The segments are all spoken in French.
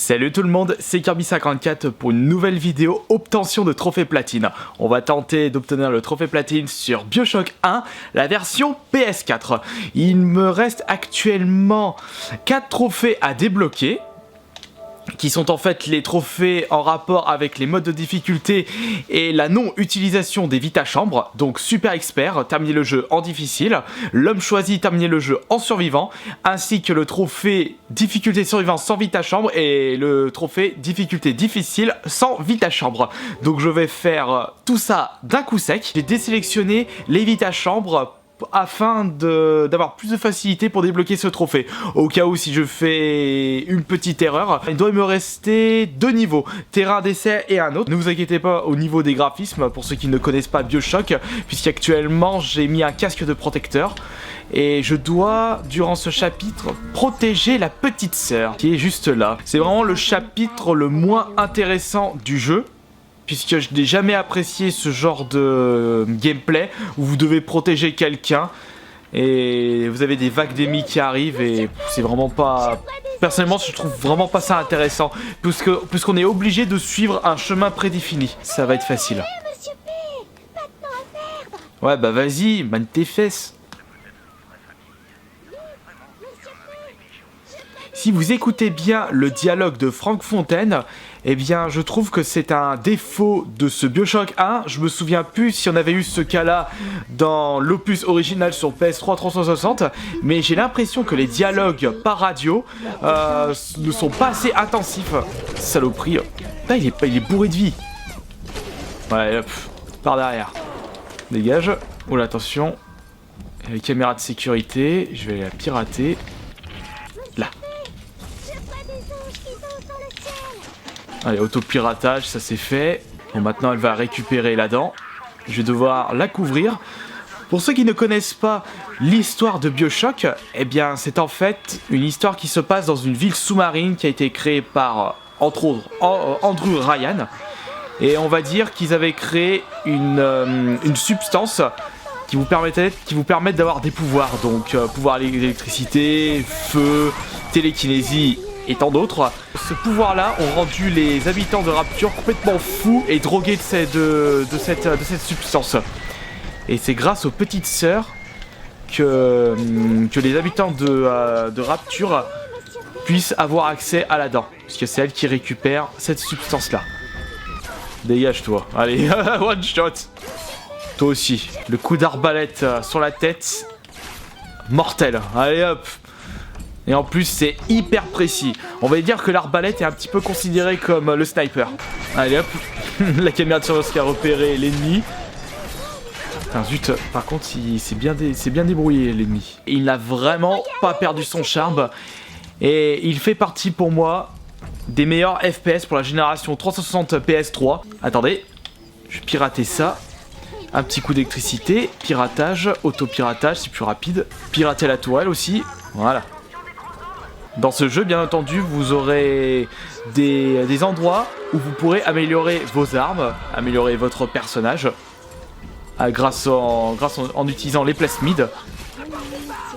Salut tout le monde, c'est Kirby54 pour une nouvelle vidéo obtention de trophée platine. On va tenter d'obtenir le trophée platine sur BioShock 1, la version PS4. Il me reste actuellement 4 trophées à débloquer, qui sont en fait les trophées en rapport avec les modes de difficulté et la non-utilisation des Vita Chambres. Donc Super Expert, terminer le jeu en difficile, l'homme choisi, terminer le jeu en survivant, ainsi que le trophée difficulté survivant sans Vita Chambre et le trophée difficulté difficile sans Vita Chambre. Donc je vais faire tout ça d'un coup sec. J'ai désélectionné les Vita Chambres afin d'avoir plus de facilité pour débloquer ce trophée. Au cas où si je fais une petite erreur, il doit me rester 2 niveaux, terrain d'essai et un autre. Ne vous inquiétez pas au niveau des graphismes, pour ceux qui ne connaissent pas BioShock, puisqu'actuellement j'ai mis un casque de protecteur. Et je dois, durant ce chapitre, protéger la petite sœur, qui est juste là. C'est vraiment le chapitre le moins intéressant du jeu, puisque je n'ai jamais apprécié ce genre de gameplay où vous devez protéger quelqu'un et vous avez des vagues d'ennemis qui arrivent et c'est vraiment pas... Personnellement, je trouve vraiment pas ça intéressant, puisqu'on est obligé de suivre un chemin prédéfini. Ça va être facile. Ouais, bah vas-y, mane tes fesses. Si vous écoutez bien le dialogue de Frank Fontaine, eh bien je trouve que c'est un défaut de ce BioShock 1. Je me souviens plus si on avait eu ce cas-là dans l'opus original sur PS3 360, mais j'ai l'impression que les dialogues par radio ne sont pas assez intensifs. Saloperie. Putain, il est bourré de vie. Ouais, hop, par derrière. Dégage. Oh là, attention. Caméra de sécurité, je vais la pirater. Là. Allez, autopiratage, ça c'est fait. Bon, maintenant elle va récupérer la dent. Je vais devoir la couvrir. Pour ceux qui ne connaissent pas l'histoire de BioShock, eh bien c'est en fait une histoire qui se passe dans une ville sous-marine qui a été créée par, entre autres, Andrew Ryan. Et on va dire qu'ils avaient créé une substance qui vous permettent d'avoir des pouvoirs. Donc pouvoir l'électricité, feu, télékinésie et tant d'autres. Ce pouvoir-là ont rendu les habitants de Rapture complètement fous et drogués de cette substance. Et c'est grâce aux petites sœurs que les habitants de Rapture puissent avoir accès à la dent. Puisque c'est elles qui récupèrent cette substance-là. Dégage-toi. Allez, one shot. Toi aussi. Le coup d'arbalète sur la tête. Mortel. Allez hop. Et en plus c'est hyper précis. On va dire que l'arbalète est un petit peu considérée comme le sniper. Allez hop. La caméra de surveillance qui a repéré l'ennemi. Putain zut. Par contre c'est bien débrouillé l'ennemi. Il n'a vraiment pas perdu son charme. Et il fait partie pour moi des meilleurs FPS pour la génération 360 PS3. Attendez. Je vais pirater ça. Un petit coup d'électricité. Piratage. Autopiratage, c'est plus rapide. Pirater la tourelle aussi. Voilà. Dans ce jeu, bien entendu, vous aurez des endroits où vous pourrez améliorer vos armes, améliorer votre personnage, en utilisant les plasmides,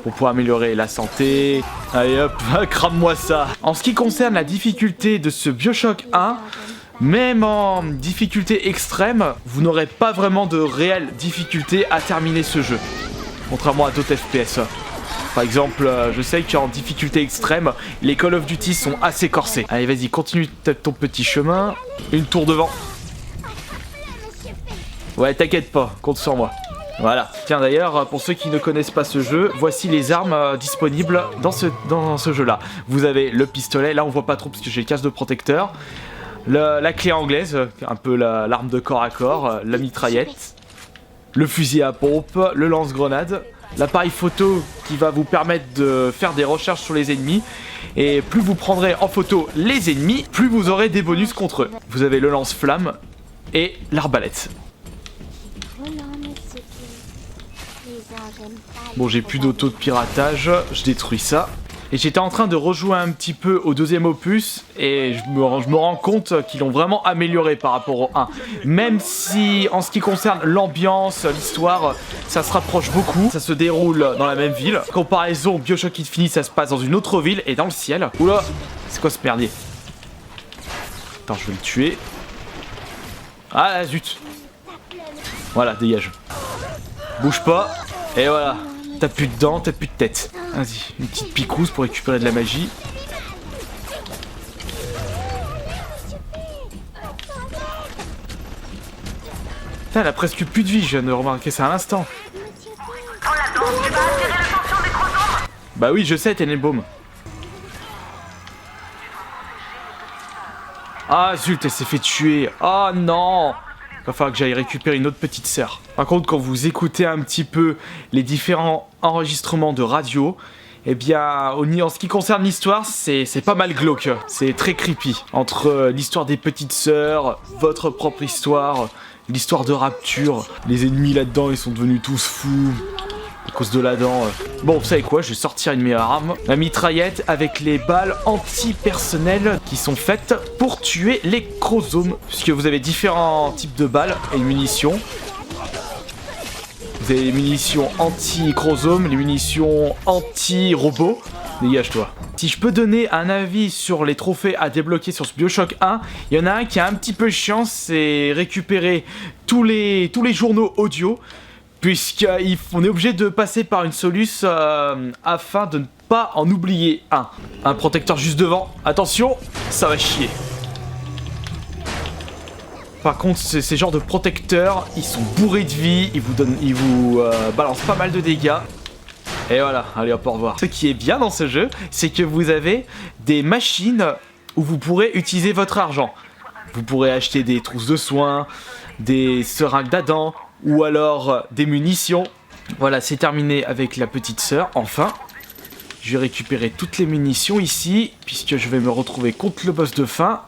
pour pouvoir améliorer la santé. Allez hop, crame-moi ça. En ce qui concerne la difficulté de ce BioShock 1, même en difficulté extrême, vous n'aurez pas vraiment de réelle difficulté à terminer ce jeu, contrairement à d'autres FPS. Par exemple, je sais qu'en difficulté extrême, les Call of Duty sont assez corsés. Allez, vas-y, continue ton petit chemin. Une tour devant. Ouais, t'inquiète pas, compte sur moi. Voilà. Tiens, d'ailleurs, pour ceux qui ne connaissent pas ce jeu, voici les armes disponibles dans ce jeu-là. Vous avez le pistolet, là on voit pas trop parce que j'ai le casque de protecteur. La clé anglaise, un peu l'arme de corps à corps, la mitraillette. Le fusil à pompe, le lance-grenade. L'appareil photo qui va vous permettre de faire des recherches sur les ennemis. Et plus vous prendrez en photo les ennemis, plus vous aurez des bonus contre eux. Vous avez le lance-flamme et l'arbalète. Bon, j'ai plus d'auto de piratage, je détruis ça. Et j'étais en train de rejouer un petit peu au deuxième opus et je me rends compte qu'ils l'ont vraiment amélioré par rapport au 1. Même si en ce qui concerne l'ambiance, l'histoire, ça se rapproche beaucoup. Ça se déroule dans la même ville. Comparaison BioShock Infinite, ça se passe dans une autre ville et dans le ciel. Oula, c'est quoi ce merdier? Attends, je vais le tuer. Ah zut. Voilà, dégage. Bouge pas. Et voilà. T'as plus de dents, t'as plus de tête. Vas-y, une petite picouse pour récupérer de la magie. Putain, elle a presque plus de vie, je viens de remarquer ça à l'instant. Bah oui, je sais, Tenenbaum. Ah zut, elle s'est fait tuer. Oh non. Va falloir que j'aille récupérer une autre petite sœur. Par contre, quand vous écoutez un petit peu les différents enregistrements de radio, eh bien, en ce qui concerne l'histoire, c'est pas mal glauque. C'est très creepy. Entre l'histoire des petites sœurs, votre propre histoire, l'histoire de Rapture, les ennemis là-dedans, ils sont devenus tous fous. À cause de la dent. Bon, vous savez quoi, je vais sortir une meilleure arme. La mitraillette avec les balles anti-personnelles qui sont faites pour tuer les chromosomes. Puisque vous avez différents types de balles et munitions. Vous avez les munitions anti-chromosomes, les munitions anti-robots. Dégage-toi. Si je peux donner un avis sur les trophées à débloquer sur ce BioShock 1, il y en a un qui est un petit peu chiant, c'est récupérer tous les journaux audio. Puisqu'on est obligé de passer par une soluce afin de ne pas en oublier un. Un protecteur juste devant. Attention, ça va chier. Par contre, ces genres de protecteurs, ils sont bourrés de vie, ils vous balancent pas mal de dégâts. Et voilà, allez hop, au revoir. Ce qui est bien dans ce jeu, c'est que vous avez des machines où vous pourrez utiliser votre argent. Vous pourrez acheter des trousses de soins, des seringues d'Adam, ou alors des munitions. Voilà, c'est terminé avec la petite sœur, enfin. Je vais récupérer toutes les munitions ici, puisque je vais me retrouver contre le boss de fin.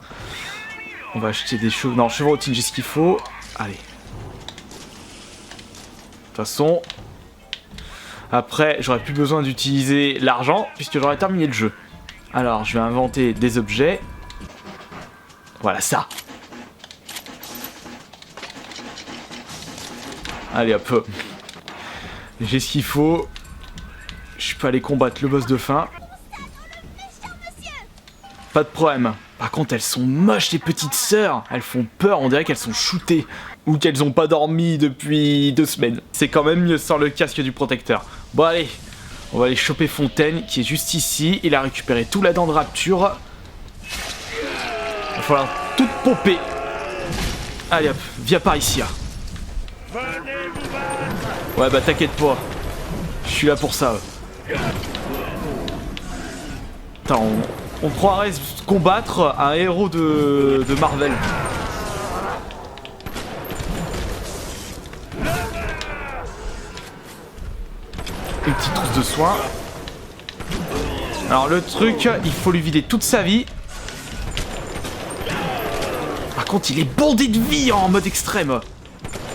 On va acheter des chevaux... Non, chevrotine, j'ai ce qu'il faut. Allez. De toute façon... Après, j'aurais plus besoin d'utiliser l'argent, puisque j'aurais terminé le jeu. Alors, je vais inventer des objets. Voilà, ça. Allez hop. J'ai ce qu'il faut. Je peux aller combattre le boss de fin. Pas de problème. Par contre, elles sont moches, les petites sœurs. Elles font peur, on dirait qu'elles sont shootées. Ou qu'elles ont pas dormi depuis 2 semaines. C'est quand même mieux sans le casque du protecteur. Bon allez, on va aller choper Fontaine, qui est juste ici. Il a récupéré tout la dent de Rapture. Il va falloir tout pomper. Allez hop, viens par ici là. Ouais bah t'inquiète pas. Je suis là pour ça. Attends, on croirait combattre un héros de Marvel. Une petite trousse de soins. Alors le truc, il faut lui vider toute sa vie. Par contre, il est bondé de vie en mode extrême.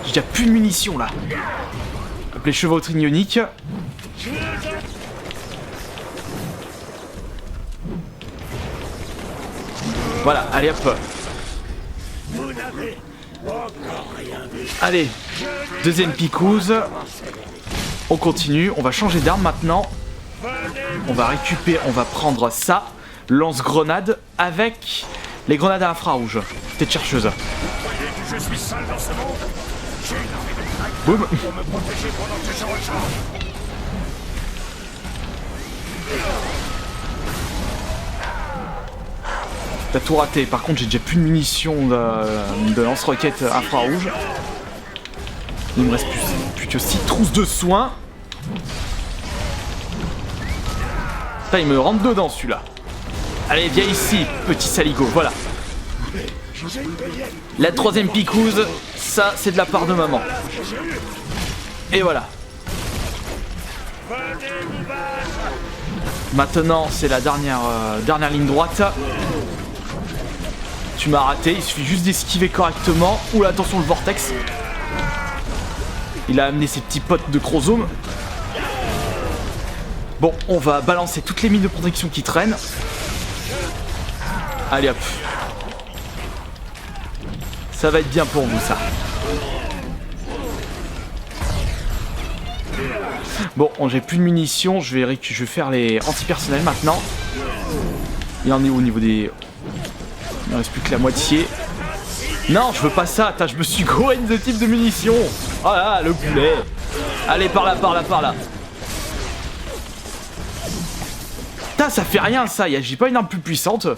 J'ai déjà plus de munitions là. Hop, les chevautrines ioniques. Voilà, allez hop. Allez, deuxième picouse. On continue, on va changer d'arme maintenant. On va récupérer, on va prendre ça. Lance-grenade avec les grenades à infrarouge. Tête chercheuse. Je suis seul dans ce monde. Boum. Pour me protéger pendant que je recharge. T'as tout raté. Par contre, j'ai déjà plus de munitions de lance-roquettes infrarouge. Il me reste plus que 6 trousses de soins. Putain, il me rentre dedans celui-là. Allez, viens ici, petit saligo. Voilà. La troisième picouse, ça, c'est de la part de maman. Et voilà. Maintenant, c'est la dernière ligne droite. Tu m'as raté, il suffit juste d'esquiver correctement. Oula, attention le vortex. Il a amené ses petits potes de chromosomes. Bon, on va balancer toutes les mines de protection qui traînent. Allez hop. Ça va être bien pour vous ça. Bon, j'ai plus de munitions, je vais faire les antipersonnels maintenant. Il en est où au niveau des... Il en reste plus que la moitié. Non, je veux pas ça. Attends, je me suis gouré de ce type de munitions. Oh là, le boulet. Allez, par là, par là, par là. Putain, ça fait rien ça. J'ai pas une arme plus puissante.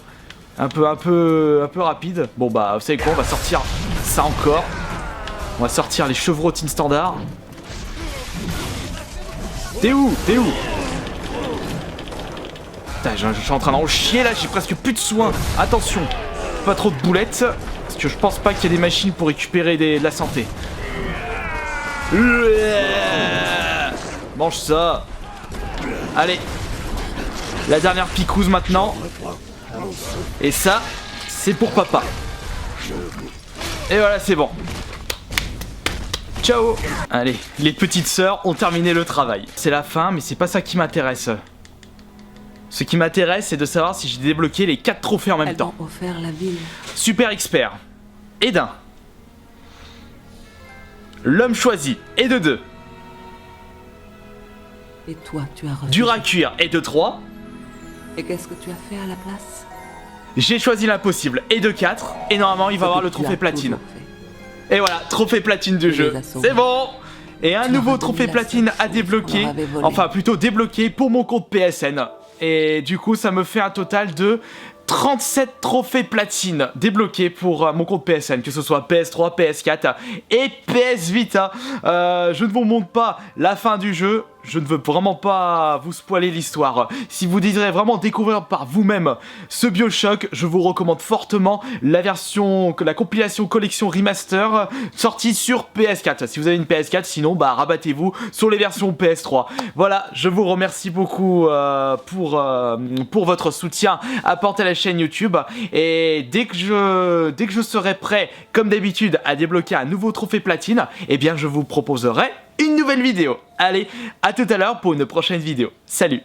Un peu rapide. Bon bah, vous savez quoi, on va sortir ça encore. On va sortir les chevrotines standards. T'es où? T'es où? Putain, je suis en train d'en chier là, j'ai presque plus de soins. Attention, pas trop de boulettes. Parce que je pense pas qu'il y ait des machines pour récupérer de la santé. Mange ça. Allez. La dernière picouse maintenant. Et ça, c'est pour papa. Et voilà, c'est bon. Ciao. Allez, les petites sœurs ont terminé le travail. C'est la fin, mais c'est pas ça qui m'intéresse. Ce qui m'intéresse, c'est de savoir si j'ai débloqué les 4 trophées en même temps. Offert la ville. Super expert. Et d'un. L'homme choisi. Et de 2. Et toi, tu as refusé. Dur à cuire. Et de 3. Et qu'est-ce que tu as fait à la place? J'ai choisi l'impossible. Et de 4. Et normalement, il va avoir le trophée platine. Et voilà, trophée platine du jeu. C'est bon. Et un nouveau trophée platine à débloquer. Enfin, plutôt débloqué pour mon compte PSN. Et du coup, ça me fait un total de 37 trophées platine débloqués pour mon compte PSN, que ce soit PS3, PS4 et PS Vita. Je ne vous montre pas la fin du jeu. Je ne veux vraiment pas vous spoiler l'histoire. Si vous désirez vraiment découvrir par vous-même ce BioShock, je vous recommande fortement la compilation collection remaster sortie sur PS4. Si vous avez une PS4, sinon bah rabattez-vous sur les versions PS3. Voilà, je vous remercie beaucoup pour votre soutien apporté à la chaîne YouTube. Et dès que je serai prêt, comme d'habitude, à débloquer un nouveau trophée platine, eh bien je vous proposerai une nouvelle vidéo. Allez, à tout à l'heure pour une prochaine vidéo. Salut!